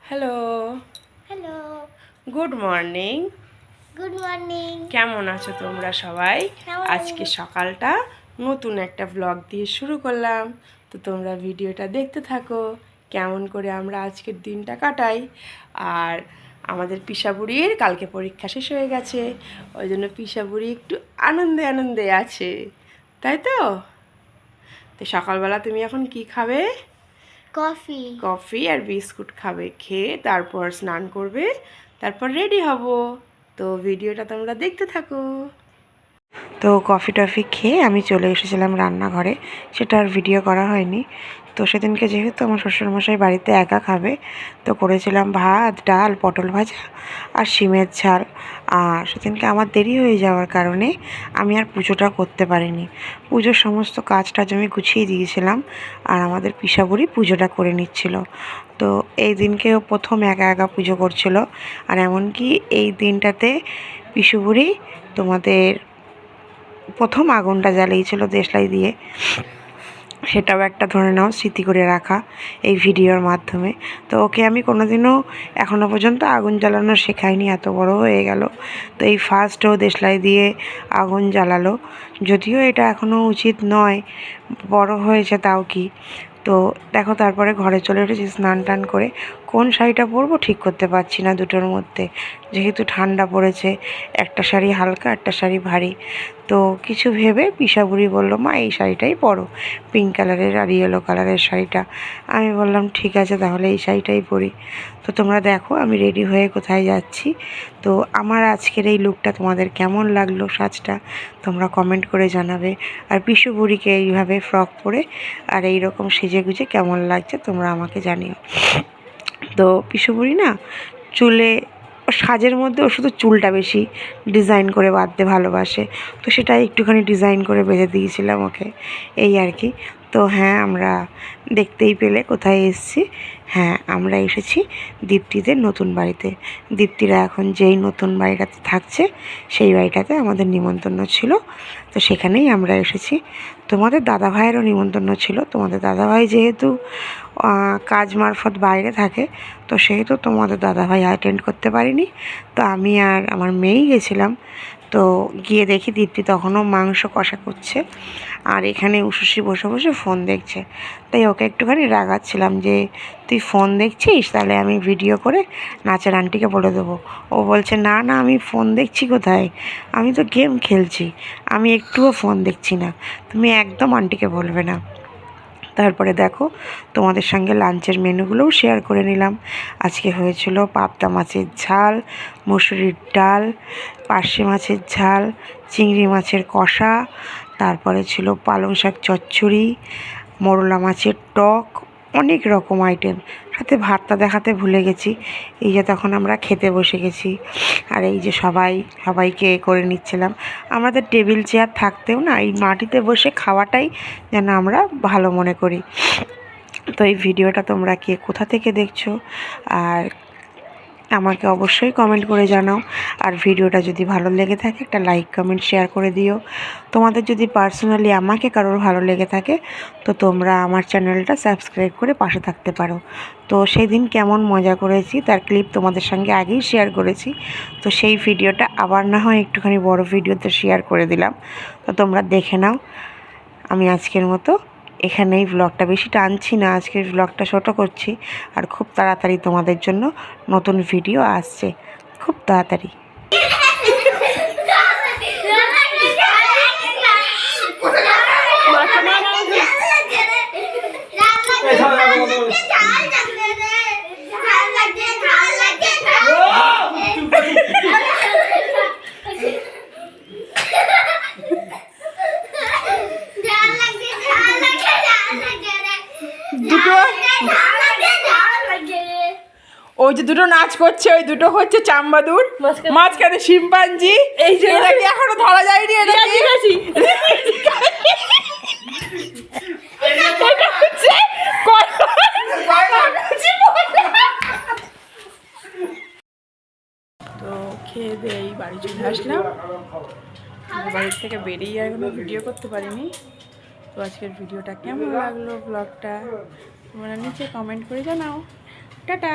Hello. Hello, good morning. Good morning. কেমন আছো তোমরা সবাই? কেমন আজকে আছো? সকালটা নতুন একটা ব্লগ দিয়ে শুরু করলাম। তো তোমরা ভিডিওটা দেখতে থাকো কেমন করে আমরা আজকের দিনটা কাটাই। আর আমাদের পিসাবুড়ির কালকে পরীক্ষা শেষ হয়ে গেছে, ওই জন্য পিসাবুড়ি একটু আনন্দে আনন্দে আছে, তাই তো? তো সকালবেলা তুমি এখন কি খাবে? কফি। কফি আর বিস্কুট খাবে, খেয়ে তারপর স্নান করবে, তারপর রেডি হব। তো ভিডিওটা তোমরা দেখতে থাকো। তো কফি টফি খেয়ে আমি চলে এসেছিলাম রান্নাঘরে, সেটা আর ভিডিও করা হয়নি। তো সেদিনকে যেহেতু আমার শ্বশুরমশাই বাড়িতে একা খাবে, তো করেছিলাম ভাত, ডাল, পটল ভাজা আর শিমের ঝাল। আর সেদিনকে আমার দেরি হয়ে যাওয়ার কারণে আমি আর পুজোটা করতে পারিনি। পুজোর সমস্ত কাজটা আমি গুছিয়ে দিয়েছিলাম, আর আমাদের পিসাবুড়ি পুজোটা করে নিচ্ছিল। তো এই দিনকেও প্রথম একা একা পুজো করছিল। আর এমনকি এই দিনটাতে পিসুবুড়ি তোমাদের প্রথম আগুনটা জ্বালিয়েছিল দেশলাই দিয়ে, সেটাও একটা ধরে নাও স্মৃতি করে রাখা এই ভিডিওর মাধ্যমে। তো ওকে আমি কোনোদিনও এখনও পর্যন্ত আগুন জ্বালানো শেখাইনি, এত বড় হয়ে গেল তো এই ফার্স্ট ও দেশলাই দিয়ে আগুন জ্বালালো। যদিও এটা এখনও উচিত নয়, বড় হয়েছে তাও কি। তো দেখো তারপরে ঘরে চলে এসেছি স্নান টান করে। কোন শাড়িটা পরবো ঠিক করতে পারছি না দুটোর মধ্যে, যেহেতু ঠান্ডা পড়েছে। একটা শাড়ি হালকা, একটা শাড়ি ভারী। তো কিছু ভেবে পিসাবুড়ি বললো, মা এই শাড়িটাই পরো, পিঙ্ক কালারের আর ইয়েলো কালারের শাড়িটা। আমি বললাম ঠিক আছে তাহলে এই শাড়িটাই পরি। তো তোমরা দেখো আমি রেডি হয়ে কোথায় যাচ্ছি। তো আমার আজকের এই লুকটা তোমাদের কেমন লাগলো, সাজটা তোমরা কমেন্ট করে জানাবে। আর পিসুবুড়িকে এইভাবে ফ্রক পরে আর এই রকম সেজে গুজে কেমন লাগছে তোমরা আমাকে জানিও। তো পিসুবুড়ি না চুলে, সাজের মধ্যে ও শুধু চুলটা বেশি ডিজাইন করে বাঁধতে ভালোবাসে, তো সেটাই একটুখানি ডিজাইন করে বেঁধে দিয়েছিলাম ওকে, এই আর কি। তো হ্যাঁ, আমরা দেখতেই পেলে কোথায় এসেছি। হ্যাঁ, আমরা এসেছি দীপ্তিদের নতুন বাড়িতে। দীপ্তিরা এখন যেই নতুন বাড়িটাতে থাকছে সেই বাড়িটাতে আমাদের নিমন্ত্রণ ছিল, তো সেখানেই আমরা এসেছি। তোমাদের দাদাভাইয়েরও নিমন্ত্রণ ছিল। তোমাদের দাদাভাই যেহেতু কাজ মারফত বাইরে থাকে, তো সেহেতু তোমাদের দাদাভাই অ্যাটেন্ড করতে পারিনি। তো আমি আর আমার মেয়েই গেছিলাম। তো গিয়ে দেখি দীপ্তি তখনও মাংস কষা করছে, আর এখানে উশুসি বসে বসে ফোন দেখছে। তাই ওকে একটুখানি রাগাচ্ছিলাম যে তুই ফোন দেখছিস, তাহলে আমি ভিডিও করে নাচের আন্টিকে বলে দেবো। ও বলছে না না, আমি ফোন দেখছি কোথায়, আমি তো গেম খেলছি, আমি একটুও ফোন দেখছি না, তুমি একদম আন্টিকে বলবে না। তারপরে দেখো তোমাদের সঙ্গে লাঞ্চের মেনুগুলোও শেয়ার করে নিলাম। আজকে হয়েছিল পাবদা মাছের ঝাল, মুসুরির ডাল, পার্শে মাছের ঝাল, চিংড়ি মাছের কষা, তারপরে ছিল পালং শাক চচ্চড়ি, মোরলা মাছের টক, অনেক রকম আইটেম। সাথে ভাতটা দেখাতে ভুলে গেছি। এই যে তখন আমরা খেতে বসে গেছি, আর এই যে সবাইকে করে নিচ্ছিলাম। আমাদের টেবিল চেয়ার থাকতেও না এই মাটিতে বসে খাওয়াটাই যেন আমরা ভালো মনে করি। তো এই ভিডিওটা তোমরা কে কোথা থেকে দেখছো আর আমাকে অবশ্যই কমেন্ট করে জানাও। আর ভিডিওটা যদি ভালো লেগে থাকে একটা লাইক কমেন্ট শেয়ার করে দিও। তোমাদের যদি পার্সোনালি আমাকে কারোর ভালো লেগে থাকে, তো তোমরা আমার চ্যানেলটা সাবস্ক্রাইব করে পাশে থাকতে পারো। তো সেই দিন কেমন মজা করেছি তার ক্লিপ তোমাদের সঙ্গে আগেই শেয়ার করেছি। তো সেই ভিডিওটা আবার না হয় একটুখানি বড় ভিডিওতে শেয়ার করে দিলাম, তো তোমরা দেখে নাও। আমি আজকের মতো এখানেই ব্লগটা বেশি টানছি না, আজকের ব্লগটা ছোটো করছি। আর খুব তাড়াতাড়ি তোমাদের জন্য নতুন ভিডিও আসছে, খুব তাড়াতাড়ি। দুটো ওই যে দুটো নাচ করছে, ওই দুটো হচ্ছে চাম্বাদুর, মাঝখানে শিম্পাঞ্জি। এই যে এটা কি এখনো ধরা যায়নি, এটা কি তো খেয়ে দিয়ে এই বাড়ি চলে আসলাম। বাড়ির থেকে বেরিয়ে এখনো ভিডিও করতে পারিনি। তো আজকের ভিডিওটা কেমন লাগলো, ব্লগটা তোমরা নিচে কমেন্ট করে জানাও। টাটা।